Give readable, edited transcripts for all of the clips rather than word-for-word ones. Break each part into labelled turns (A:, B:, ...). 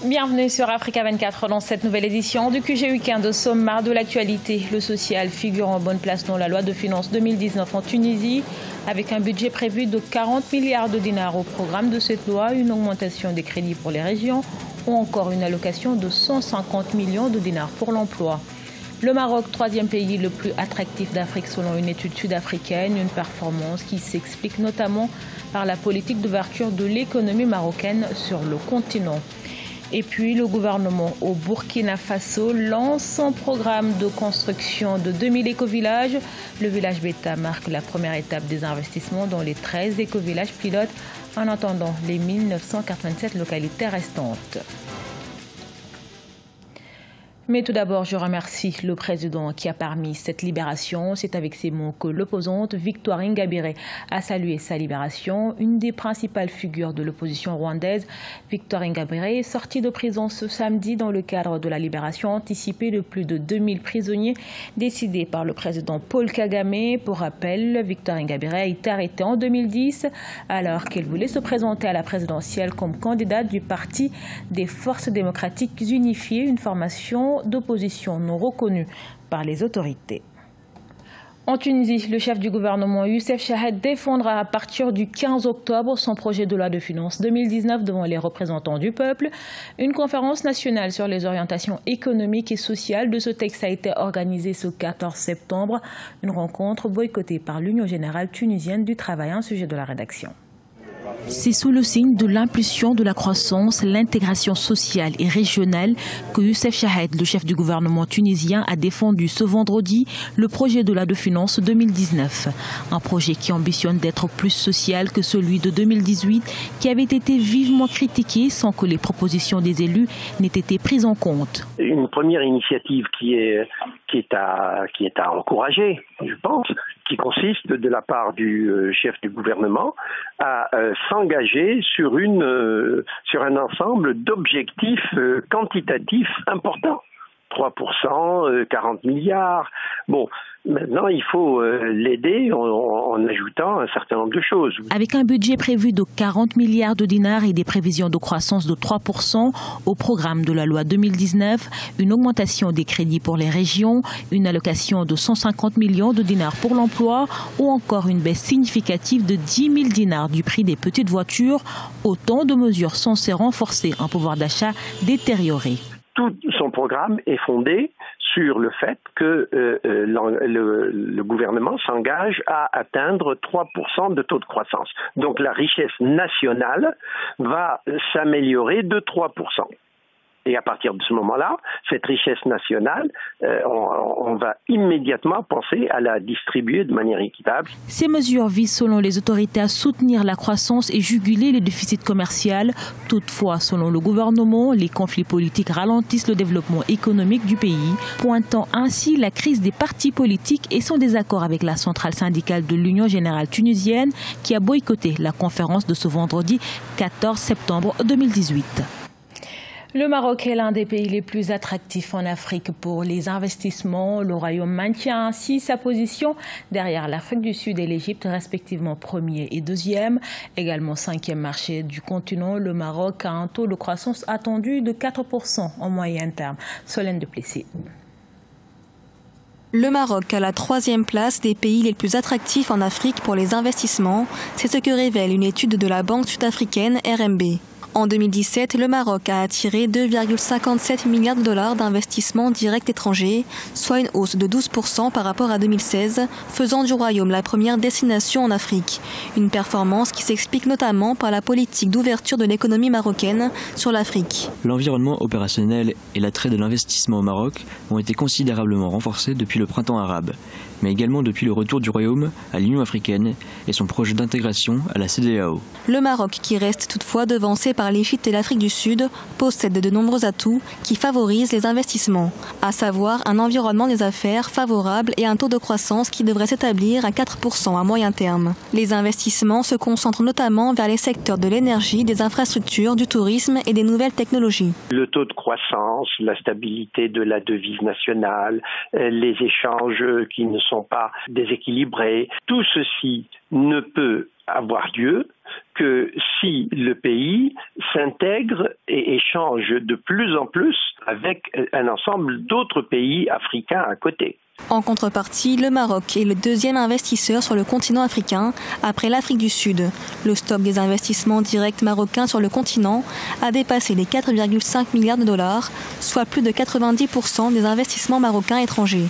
A: Bienvenue sur Africa 24 dans cette nouvelle édition du QG Week-end, au sommaire de l'actualité. Le social figure en bonne place dans la loi de finances 2019 en Tunisie, avec un budget prévu de 40 milliards de dinars au programme de cette loi, une augmentation des crédits pour les régions ou encore une allocation de 150 millions de dinars pour l'emploi. Le Maroc, troisième pays le plus attractif d'Afrique selon une étude sud-africaine, une performance qui s'explique notamment par la politique d'ouverture de l'économie marocaine sur le continent. Et puis, le gouvernement au Burkina Faso lance son programme de construction de 2000 écovillages. Le village Beta marque la première étape des investissements dans les 13 écovillages pilotes en attendant les 1987 localités restantes. Mais tout d'abord, je remercie le président qui a permis cette libération. C'est avec ces mots que l'opposante Victoire Ingabire a salué sa libération. Une des principales figures de l'opposition rwandaise, Victoire Ingabire, est sortie de prison ce samedi dans le cadre de la libération anticipée de plus de 2000 prisonniers décidée par le président Paul Kagame. Pour rappel, Victoire Ingabire a été arrêtée en 2010 alors qu'elle voulait se présenter à la présidentielle comme candidate du Parti des Forces démocratiques unifiées, une formation d'opposition non reconnue par les autorités. En Tunisie, le chef du gouvernement Youssef Chahed défendra à partir du 15 octobre son projet de loi de finances 2019 devant les représentants du peuple. Une conférence nationale sur les orientations économiques et sociales de ce texte a été organisée ce 14 septembre. Une rencontre boycottée par l'Union générale tunisienne du travail, un sujet de la rédaction.
B: C'est sous le signe de l'impulsion de la croissance, l'intégration sociale et régionale que Youssef Chahed, le chef du gouvernement tunisien, a défendu ce vendredi le projet de loi de finances 2019. Un projet qui ambitionne d'être plus social que celui de 2018, qui avait été vivement critiqué sans que les propositions des élus n'aient été prises en compte.
C: Une première initiative qui est à encourager, je pense, qui consiste de la part du chef du gouvernement à s'engager sur un ensemble d'objectifs quantitatifs importants. 3%, 40 milliards. Bon, maintenant, il faut l'aider en ajoutant un certain nombre de choses.
B: Avec un budget prévu de 40 milliards de dinars et des prévisions de croissance de 3% au programme de la loi 2019, une augmentation des crédits pour les régions, une allocation de 150 millions de dinars pour l'emploi ou encore une baisse significative de 10 000 dinars du prix des petites voitures, autant de mesures censées renforcer un pouvoir d'achat détérioré.
C: Tout son programme est fondé sur le fait que le gouvernement s'engage à atteindre 3% de taux de croissance. Donc la richesse nationale va s'améliorer de 3%. Et à partir de ce moment-là, cette richesse nationale, on va immédiatement penser à la distribuer de manière équitable.
B: Ces mesures visent, selon les autorités, à soutenir la croissance et juguler le déficit commercial. Toutefois, selon le gouvernement, les conflits politiques ralentissent le développement économique du pays, pointant ainsi la crise des partis politiques et son désaccord avec la centrale syndicale de l'Union générale tunisienne qui a boycotté la conférence de ce vendredi 14 septembre 2018.
A: Le Maroc est l'un des pays les plus attractifs en Afrique pour les investissements. Le Royaume maintient ainsi sa position derrière l'Afrique du Sud et l'Égypte, respectivement premier et deuxième. Également cinquième marché du continent, le Maroc a un taux de croissance attendu de 4% en moyen terme. Solène de Plessis.
D: Le Maroc a la troisième place des pays les plus attractifs en Afrique pour les investissements. C'est ce que révèle une étude de la banque sud-africaine RMB. En 2017, le Maroc a attiré 2,57 milliards de dollars d'investissements directs étrangers, soit une hausse de 12% par rapport à 2016, faisant du Royaume la première destination en Afrique. Une performance qui s'explique notamment par la politique d'ouverture de l'économie marocaine sur l'Afrique.
E: L'environnement opérationnel et l'attrait de l'investissement au Maroc ont été considérablement renforcés depuis le printemps arabe, mais également depuis le retour du Royaume à l'Union africaine et son projet d'intégration à la CEDEAO.
D: Le Maroc, qui reste toutefois devancé par l'Égypte et l'Afrique du Sud, possède de nombreux atouts qui favorisent les investissements, à savoir un environnement des affaires favorable et un taux de croissance qui devrait s'établir à 4% à moyen terme. Les investissements se concentrent notamment vers les secteurs de l'énergie, des infrastructures, du tourisme et des nouvelles technologies.
C: Le taux de croissance, la stabilité de la devise nationale, les échanges qui ne sont pas déséquilibrés, tout ceci ne peut avoir lieu que si le pays s'intègre et échange de plus en plus avec un ensemble d'autres pays africains à côté.
D: En contrepartie, le Maroc est le deuxième investisseur sur le continent africain, après l'Afrique du Sud. Le stock des investissements directs marocains sur le continent a dépassé les 4,5 milliards de dollars, soit plus de 90% des investissements marocains étrangers.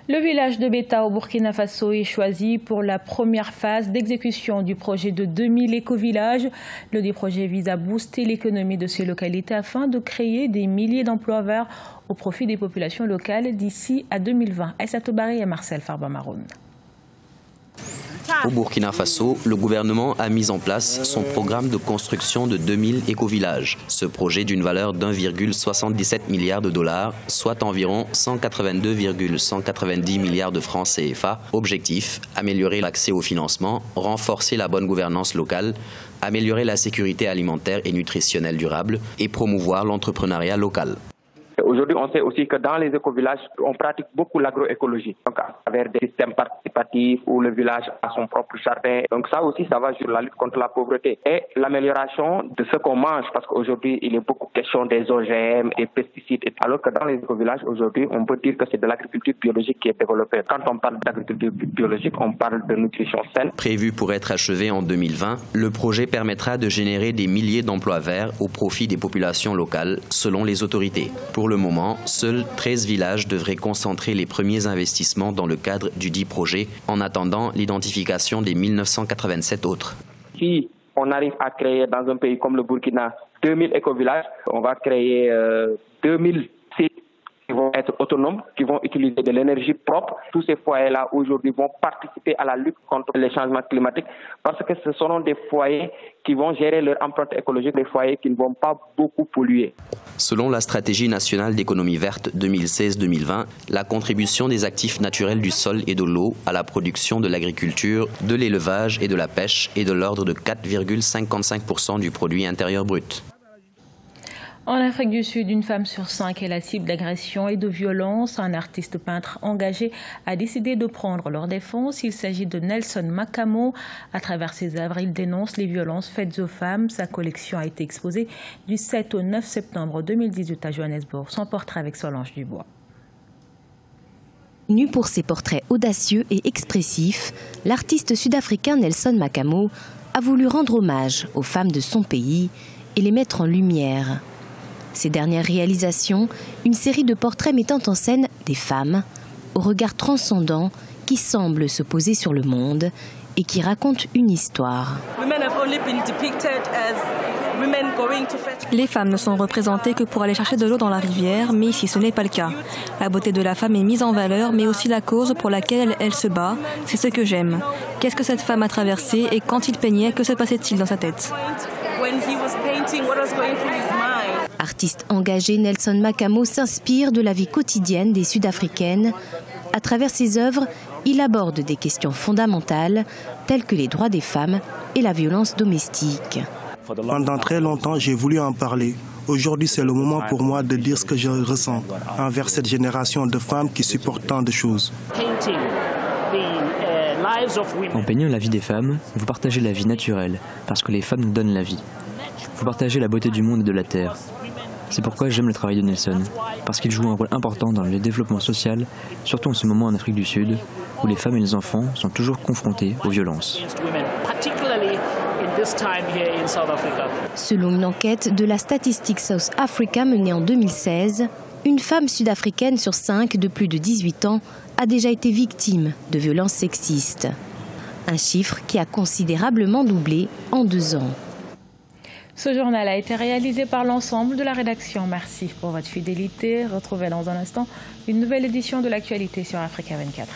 A: Le village de Beta au Burkina Faso est choisi pour la première phase d'exécution du projet de 2000 éco-villages. Le dit projet vise à booster l'économie de ces localités afin de créer des milliers d'emplois verts au profit des populations locales d'ici à 2020. Aïssa Toubari et Marcel Farba-Maroun.
F: Au Burkina Faso, le gouvernement a mis en place son programme de construction de 2000 éco-villages. Ce projet d'une valeur d'1,77 milliard de dollars, soit environ 182,190 milliards de francs CFA. Objectif, améliorer l'accès au financement, renforcer la bonne gouvernance locale, améliorer la sécurité alimentaire et nutritionnelle durable et promouvoir l'entrepreneuriat local.
G: Aujourd'hui, on sait aussi que dans les éco-villages, on pratique beaucoup l'agroécologie, donc à travers des systèmes participatifs où le village a son propre jardin. Donc ça aussi, ça va sur la lutte contre la pauvreté et l'amélioration de ce qu'on mange, parce qu'aujourd'hui, il est beaucoup question des OGM, des pesticides, alors que dans les éco-villages, aujourd'hui, on peut dire que c'est de l'agriculture biologique qui est développée. Quand on parle d'agriculture biologique, on parle de nutrition saine.
F: Prévu pour être achevé en 2020, le projet permettra de générer des milliers d'emplois verts au profit des populations locales, selon les autorités. Pour le moment, seuls 13 villages devraient concentrer les premiers investissements dans le cadre du dit projet, en attendant l'identification des 1987 autres.
G: Si on arrive à créer dans un pays comme le Burkina 2000 éco-villages, on va créer 2000 sites qui vont être autonomes, qui vont utiliser de l'énergie propre. Tous ces foyers-là, aujourd'hui, vont participer à la lutte contre les changements climatiques parce que ce seront des foyers qui vont gérer leur empreinte écologique, des foyers qui ne vont pas beaucoup polluer.
F: Selon la stratégie nationale d'économie verte 2016-2020, la contribution des actifs naturels du sol et de l'eau à la production de l'agriculture, de l'élevage et de la pêche est de l'ordre de 4,55% du produit intérieur brut.
A: En Afrique du Sud, une femme sur 5 est la cible d'agressions et de violences. Un artiste peintre engagé a décidé de prendre leur défense. Il s'agit de Nelson Makamo. À travers ses œuvres, il dénonce les violences faites aux femmes. Sa collection a été exposée du 7 au 9 septembre 2018 à Johannesburg. Son portrait avec Solange Dubois.
H: Nu pour ses portraits audacieux et expressifs, l'artiste sud-africain Nelson Makamo a voulu rendre hommage aux femmes de son pays et les mettre en lumière. Ses dernières réalisations, une série de portraits mettant en scène des femmes au regard transcendant qui semblent se poser sur le monde et qui racontent une histoire.
D: Les femmes ne sont représentées que pour aller chercher de l'eau dans la rivière, mais ici ce n'est pas le cas. La beauté de la femme est mise en valeur, mais aussi la cause pour laquelle elle se bat. C'est ce que j'aime. Qu'est-ce que cette femme a traversé et quand il peignait, que se passait-il dans sa tête ?
H: Artiste engagé, Nelson Makamo s'inspire de la vie quotidienne des Sud-Africaines. À travers ses œuvres, il aborde des questions fondamentales telles que les droits des femmes et la violence domestique.
I: Pendant très longtemps, j'ai voulu en parler. Aujourd'hui, c'est le moment pour moi de dire ce que je ressens envers cette génération de femmes qui supportent tant de choses.
E: En peignant la vie des femmes, vous partagez la vie naturelle, parce que les femmes nous donnent la vie. Vous partagez la beauté du monde et de la terre. C'est pourquoi j'aime le travail de Nelson, parce qu'il joue un rôle important dans le développement social, surtout en ce moment en Afrique du Sud, où les femmes et les enfants sont toujours confrontés aux violences.
H: Selon une enquête de la Statistique South Africa menée en 2016, une femme sud-africaine sur 5 de plus de 18 ans a déjà été victime de violences sexistes. Un chiffre qui a considérablement doublé en 2 ans.
A: Ce journal a été réalisé par l'ensemble de la rédaction. Merci pour votre fidélité. Retrouvez dans un instant une nouvelle édition de l'actualité sur Africa 24.